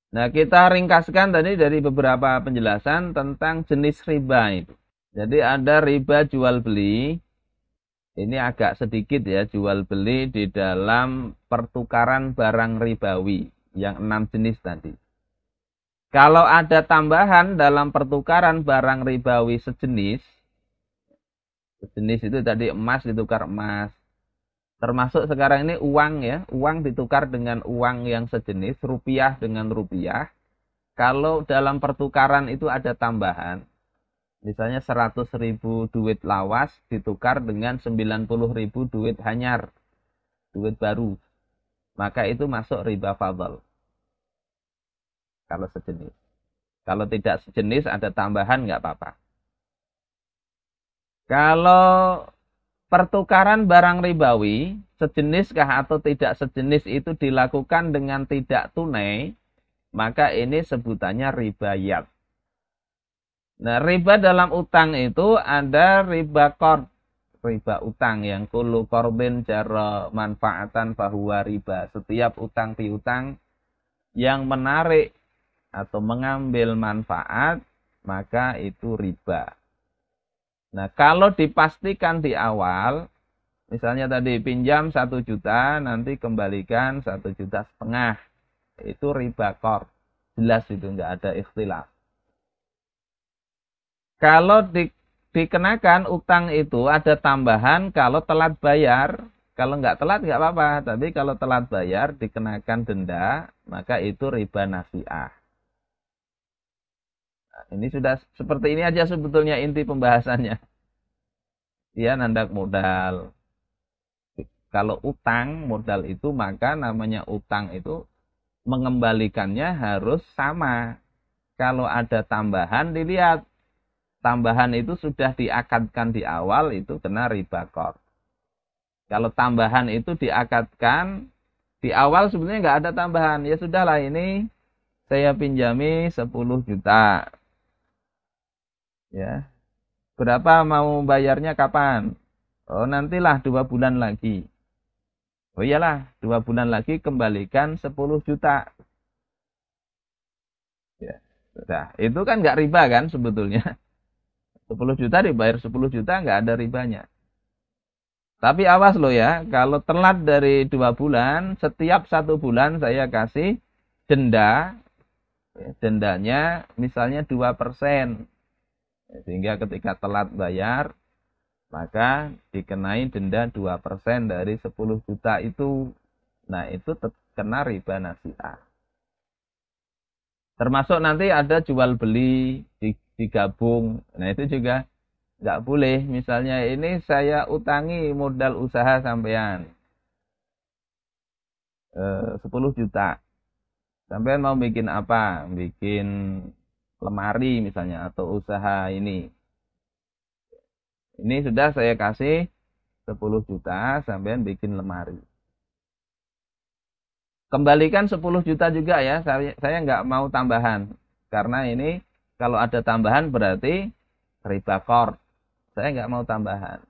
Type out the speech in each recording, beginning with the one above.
Nah, kita ringkaskan tadi dari beberapa penjelasan tentang jenis riba itu. Jadi ada riba jual beli. Ini agak sedikit ya jual beli di dalam pertukaran barang ribawi yang 6 jenis tadi. Kalau ada tambahan dalam pertukaran barang ribawi sejenis, sejenis itu tadi emas ditukar emas. Termasuk sekarang ini uang ya, uang ditukar dengan uang yang sejenis, rupiah dengan rupiah. Kalau dalam pertukaran itu ada tambahan, misalnya 100.000 duit lawas ditukar dengan 90.000 duit hanyar, duit baru. Maka itu masuk riba fadl. Kalau sejenis. Kalau tidak sejenis ada tambahan nggak apa-apa. Kalau pertukaran barang ribawi, sejeniskah atau tidak sejenis itu dilakukan dengan tidak tunai, maka ini sebutannya ribayat. Nah, riba dalam utang itu ada riba qard, riba utang yang kullu qardin jarra manfaatan fahuwa riba. Setiap utang piutang yang menarik atau mengambil manfaat, maka itu riba. Nah, kalau dipastikan di awal, misalnya tadi pinjam 1 juta, nanti kembalikan 1,5 juta. Itu riba qard. Jelas itu, nggak ada ikhtilaf. Kalau dikenakan utang itu ada tambahan kalau telat bayar. Kalau nggak telat nggak apa-apa. Tapi kalau telat bayar dikenakan denda, maka itu riba nasi'ah. Nah, ini sudah seperti ini aja sebetulnya inti pembahasannya. Dia nandak modal. Kalau utang modal itu maka namanya utang itu mengembalikannya harus sama. Kalau ada tambahan dilihat. Tambahan itu sudah diakadkan di awal itu kena riba qard. Kalau tambahan itu diakadkan di awal sebenarnya nggak ada tambahan. Ya sudahlah ini saya pinjami 10 juta. Ya. Berapa mau bayarnya kapan? Oh nantilah 2 bulan lagi. Oh iyalah 2 bulan lagi kembalikan 10 juta. Ya. Sudah. Itu kan nggak riba kan sebetulnya. 10 juta dibayar 10 juta nggak ada ribanya. Tapi awas loh ya, kalau telat dari 2 bulan, setiap 1 bulan saya kasih denda, dendanya misalnya 2%. Sehingga ketika telat bayar, maka dikenai denda 2% dari 10 juta itu. Nah itu kena riba nasi'ah. Termasuk nanti ada jual beli, digabung. Nah itu juga nggak boleh. Misalnya ini saya utangi modal usaha sampean 10 juta. Sampean mau bikin apa? Bikin lemari misalnya atau usaha ini. Ini sudah saya kasih 10 juta, sampean bikin lemari. Kembalikan 10 juta juga ya. Saya nggak mau tambahan. Karena ini kalau ada tambahan berarti riba qard. Saya nggak mau tambahan.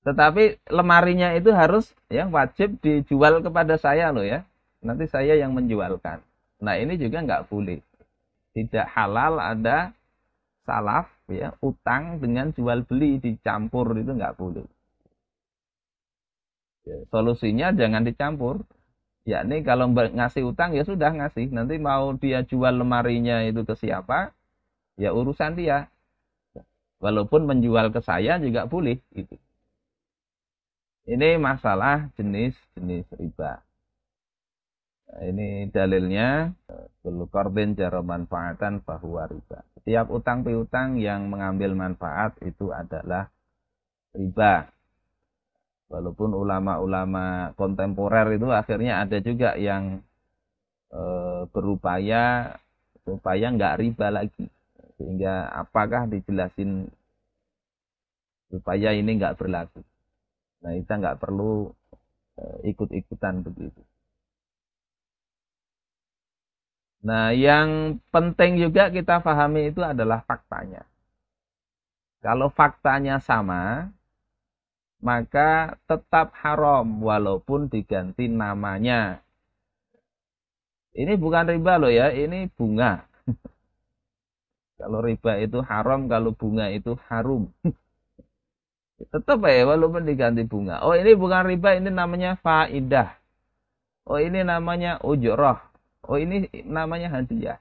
Tetapi lemarinya itu harus ya wajib dijual kepada saya loh ya. Nanti saya yang menjualkan. Nah ini juga nggak boleh. Tidak halal ada salaf ya utang dengan jual beli dicampur itu nggak boleh. Ya, solusinya jangan dicampur. Yakni kalau ngasih utang ya sudah ngasih. Nanti mau dia jual lemarinya itu ke siapa? Ya urusan dia. Walaupun menjual ke saya juga boleh. Gitu. Ini masalah jenis-jenis riba. Nah, ini dalilnya kullu qardin jara manfaatan fahuwa riba. Setiap utang piutang yang mengambil manfaat itu adalah riba. Walaupun ulama-ulama kontemporer itu akhirnya ada juga yang berupaya supaya nggak riba lagi. Sehingga apakah dijelasin supaya ini nggak berlaku. Nah kita nggak perlu ikut-ikutan begitu. Nah, yang penting juga kita pahami itu adalah faktanya. Kalau faktanya sama, maka tetap haram walaupun diganti namanya. Ini bukan riba loh ya, ini bunga. Kalau riba itu haram, kalau bunga itu harum. Tetap ya, walaupun diganti bunga. Oh ini bukan riba, ini namanya faidah. Oh ini namanya ujroh. Oh ini namanya hadiah.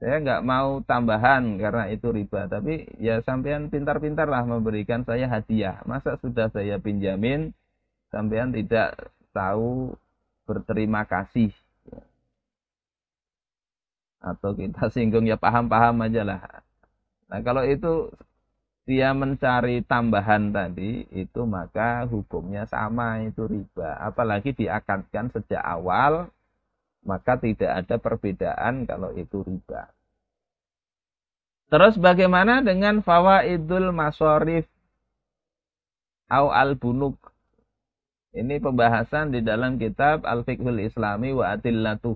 Saya nggak mau tambahan karena itu riba. Tapi ya sampean pintar-pintar lah memberikan saya hadiah. Masa sudah saya pinjamin, sampean tidak tahu berterima kasih. Atau kita singgung ya paham-paham aja lah. Nah kalau itu dia mencari tambahan tadi, itu maka hukumnya sama, itu riba. Apalagi diakadkan sejak awal, maka tidak ada perbedaan kalau itu riba. Terus bagaimana dengan fawaidul masorif au al-bunuk? Ini pembahasan di dalam kitab Al-Fiqhul Islami wa Adillatuh.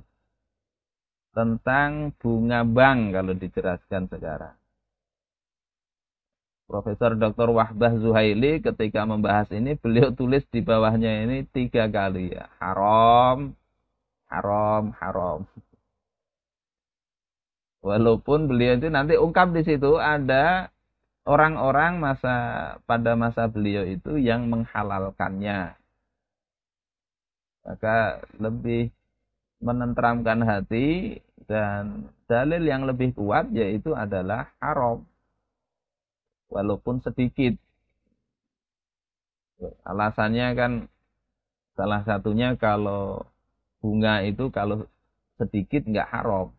Tentang bunga bank kalau dijelaskan sekarang. Profesor Dr. Wahbah Zuhaili ketika membahas ini, beliau tulis di bawahnya ini 3 kali ya. Haram, haram, haram. Walaupun beliau itu nanti ungkap di situ ada orang-orang pada masa beliau itu yang menghalalkannya. Maka lebih menenteramkan hati dan dalil yang lebih kuat yaitu adalah haram. Walaupun sedikit. Alasannya kan salah satunya kalau bunga itu kalau sedikit nggak haram.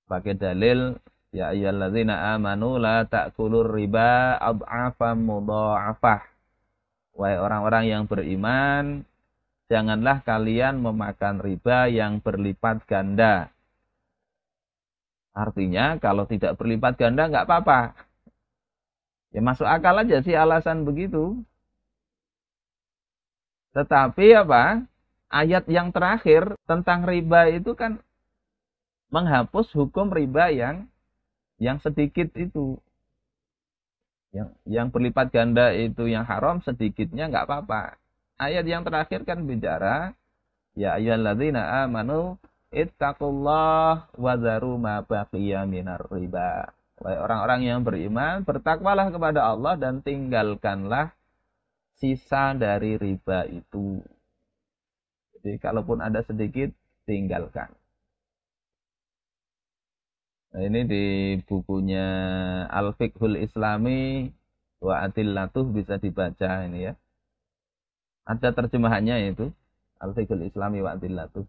Pakai dalil ya ayyuhalladzina amanu la ta'kulur riba ad'afan mudha'afah. Wahai orang-orang yang beriman, janganlah kalian memakan riba yang berlipat ganda. Artinya kalau tidak berlipat ganda nggak apa-apa. Ya masuk akal aja sih alasan begitu. Tetapi apa? Ayat yang terakhir tentang riba itu kan menghapus hukum riba yang sedikit itu. Yang berlipat ganda itu yang haram, sedikitnya nggak apa-apa. Ayat yang terakhir kan bicara ya ayyuhalladzina amanu ittaqullah wa dzaru ma baqiya minar riba. Wahai orang-orang yang beriman, bertakwalah kepada Allah dan tinggalkanlah sisa dari riba itu. Jadi kalaupun ada sedikit, tinggalkan. Nah, ini di bukunya Al-Fiqhul Islami wa Adillatuh bisa dibaca ini ya. Ada terjemahannya itu Al-Fiqhul Islami wa Adillatuh.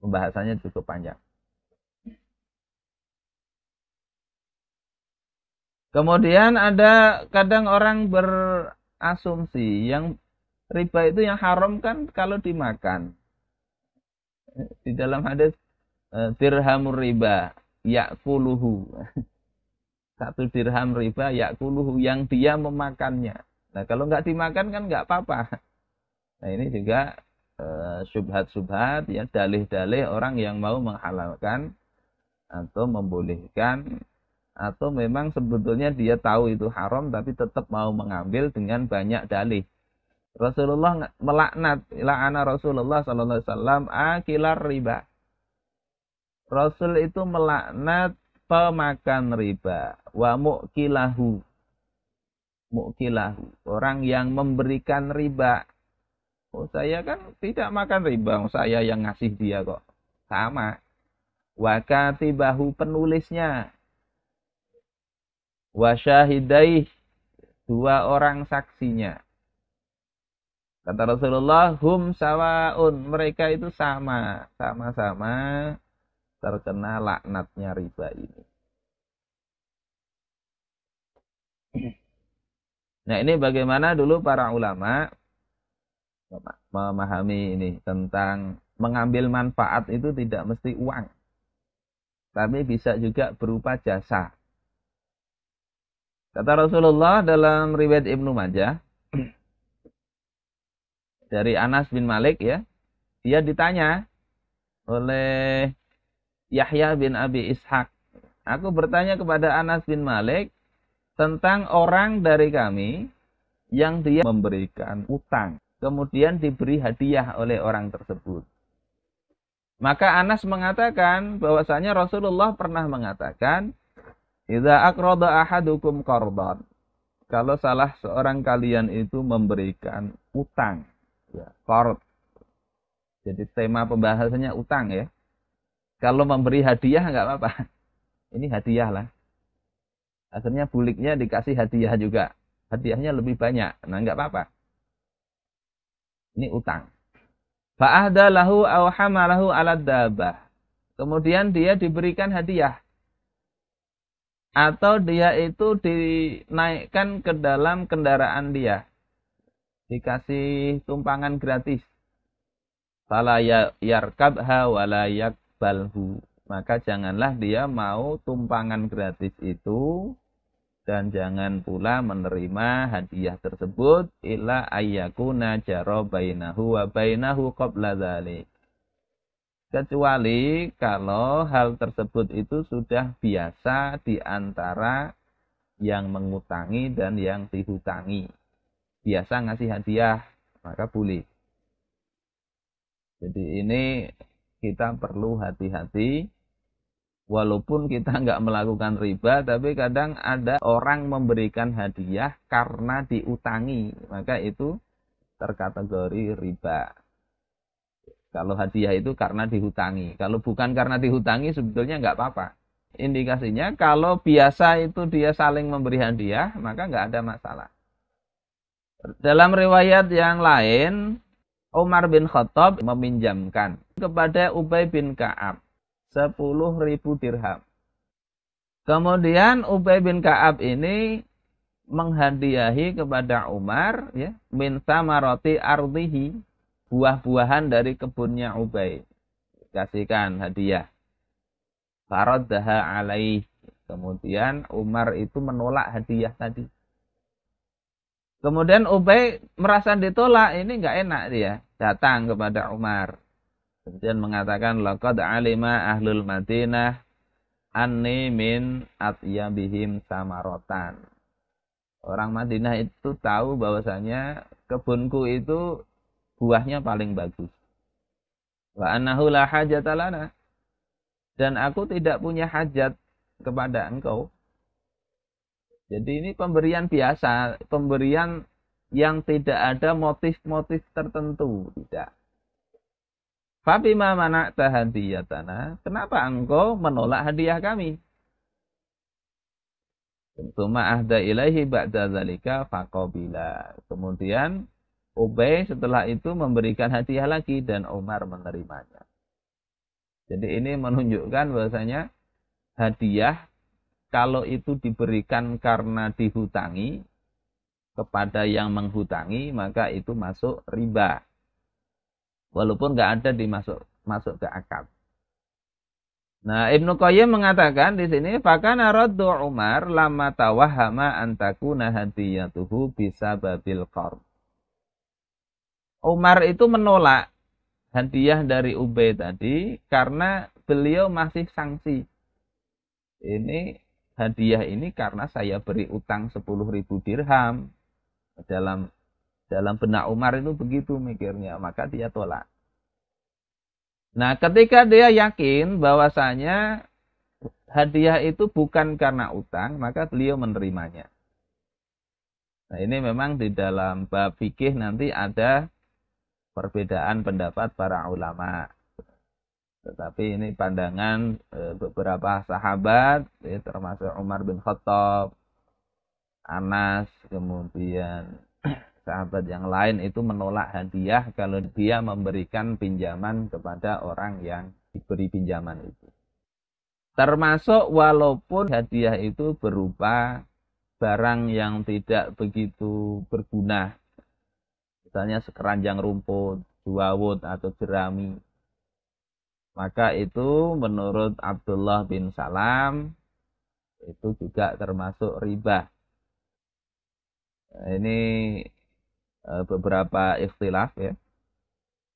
Pembahasannya cukup panjang. Kemudian ada kadang orang berasumsi yang riba itu yang haram kan kalau dimakan. Di dalam hadis dirhamur riba yakuluhu. 1 dirham riba yakuluhu, yang dia memakannya. Nah kalau nggak dimakan kan nggak apa-apa. Nah ini juga syubhat-syubhat ya, dalih-dalih orang yang mau menghalalkan atau membolehkan, atau memang sebetulnya dia tahu itu haram tapi tetap mau mengambil dengan banyak dalih. Rasulullah melaknat, la'ana Rasulullah sallallahu alaihi wasallam akilar riba. Rasul itu melaknat pemakan riba, wa mu'kilahu. Mu'kilahu, orang yang memberikan riba. Oh, saya kan tidak makan riba, saya yang ngasih dia kok. Sama. Wa katibahu, penulisnya. Wa syahidaih, 2 orang saksinya. Kata Rasulullah, hum sawaun, mereka itu sama, sama-sama terkena laknatnya riba ini. Nah ini bagaimana dulu para ulama memahami ini tentang mengambil manfaat itu tidak mesti uang, tapi bisa juga berupa jasa. Kata Rasulullah dalam riwayat Ibnu Majah dari Anas bin Malik ya, dia ditanya oleh Yahya bin Abi Ishaq. Aku bertanya kepada Anas bin Malik tentang orang dari kami yang dia memberikan utang, kemudian diberi hadiah oleh orang tersebut. Maka Anas mengatakan bahwasanya Rasulullah pernah mengatakan, "Idza aqrada ahadukum qardan." Kalau salah seorang kalian itu memberikan utang, ya, qard. Jadi tema pembahasannya utang ya. Kalau memberi hadiah enggak apa-apa. Ini hadiah lah. Akhirnya buliknya dikasih hadiah juga. Hadiahnya lebih banyak. Nah, enggak apa-apa. Ini utang. Fa'ahda lahu aw hamalahu 'ala dabbah. Kemudian dia diberikan hadiah atau dia itu dinaikkan ke dalam kendaraan dia. Dikasih tumpangan gratis. Fala yarkabha wala yakbalhu. Maka janganlah dia mau tumpangan gratis itu dan jangan pula menerima hadiah tersebut illa ayyakuna jara bainahu wa bainahu qabla dzalik. Kecuali kalau hal tersebut itu sudah biasa di antara yang mengutangi dan yang dihutangi. Biasa ngasih hadiah, maka boleh. Jadi ini kita perlu hati-hati. Walaupun kita nggak melakukan riba, tapi kadang ada orang memberikan hadiah karena diutangi. Maka itu terkategori riba. Kalau hadiah itu karena dihutangi. Kalau bukan karena dihutangi sebetulnya nggak apa-apa. Indikasinya kalau biasa itu dia saling memberi hadiah, maka nggak ada masalah. Dalam riwayat yang lain, Umar bin Khattab meminjamkan kepada Ubay bin Ka'ab 10.000 dirham. Kemudian Ubay bin Ka'ab ini menghadiahi kepada Umar ya, min samarati ardihi, buah-buahan dari kebunnya Ubay. Kasihkan hadiah. Faraddaha alaih. Kemudian Umar itu menolak hadiah tadi. Kemudian Ubay merasa ditolak, ini enggak enak dia. Datang kepada Umar. Kemudian mengatakan, laqad alima ahlul Madinah anni min atyabihim samaratan. Orang Madinah itu tahu bahwasanya kebunku itu buahnya paling bagus. Wa annahu la hajata lana. Dan aku tidak punya hajat kepada engkau. Jadi ini pemberian biasa, pemberian yang tidak ada motif-motif tertentu, tidak. Fabima mana'ta hadiyatana, kenapa engkau menolak hadiah kami? Tsumma ahda ilaihi ba'da dzalika faqabila. Kemudian Ubay setelah itu memberikan hadiah lagi dan Umar menerimanya. Jadi ini menunjukkan bahwasanya hadiah kalau itu diberikan karena dihutangi kepada yang menghutangi, maka itu masuk riba. Walaupun nggak ada masuk ke akad. Nah, Ibnu Qayyim mengatakan di sini, fakana raddu Umar lamma tawahhama an takuna hadiyatuhu bisababil qard. Umar itu menolak hadiah dari Ubay tadi karena beliau masih sangsi. Ini hadiah ini karena saya beri utang 10.000 dirham. Dalam benak Umar itu begitu mikirnya, maka dia tolak. Nah, ketika dia yakin bahwasanya hadiah itu bukan karena utang, maka beliau menerimanya. Nah, ini memang di dalam bab fikih nanti ada perbedaan pendapat para ulama. Tetapi ini pandangan beberapa sahabat, ya, termasuk Umar bin Khattab, Anas, kemudian sahabat yang lain itu menolak hadiah kalau dia memberikan pinjaman kepada orang yang diberi pinjaman itu. Termasuk walaupun hadiah itu berupa barang yang tidak begitu berguna. Misalnya sekeranjang rumput, juawut atau jerami. Maka itu menurut Abdullah bin Salam itu juga termasuk riba. Nah, ini beberapa ikhtilaf ya.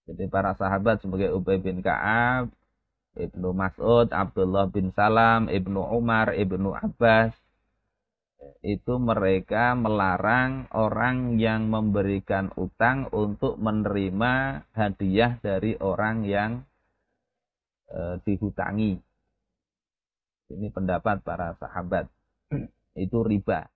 Jadi para sahabat sebagai Ubay bin Ka'ab, Ibnu Mas'ud, Abdullah bin Salam, Ibnu Umar, Ibnu Abbas, itu mereka melarang orang yang memberikan utang untuk menerima hadiah dari orang yang dihutangi. Ini pendapat para sahabat. Itu riba.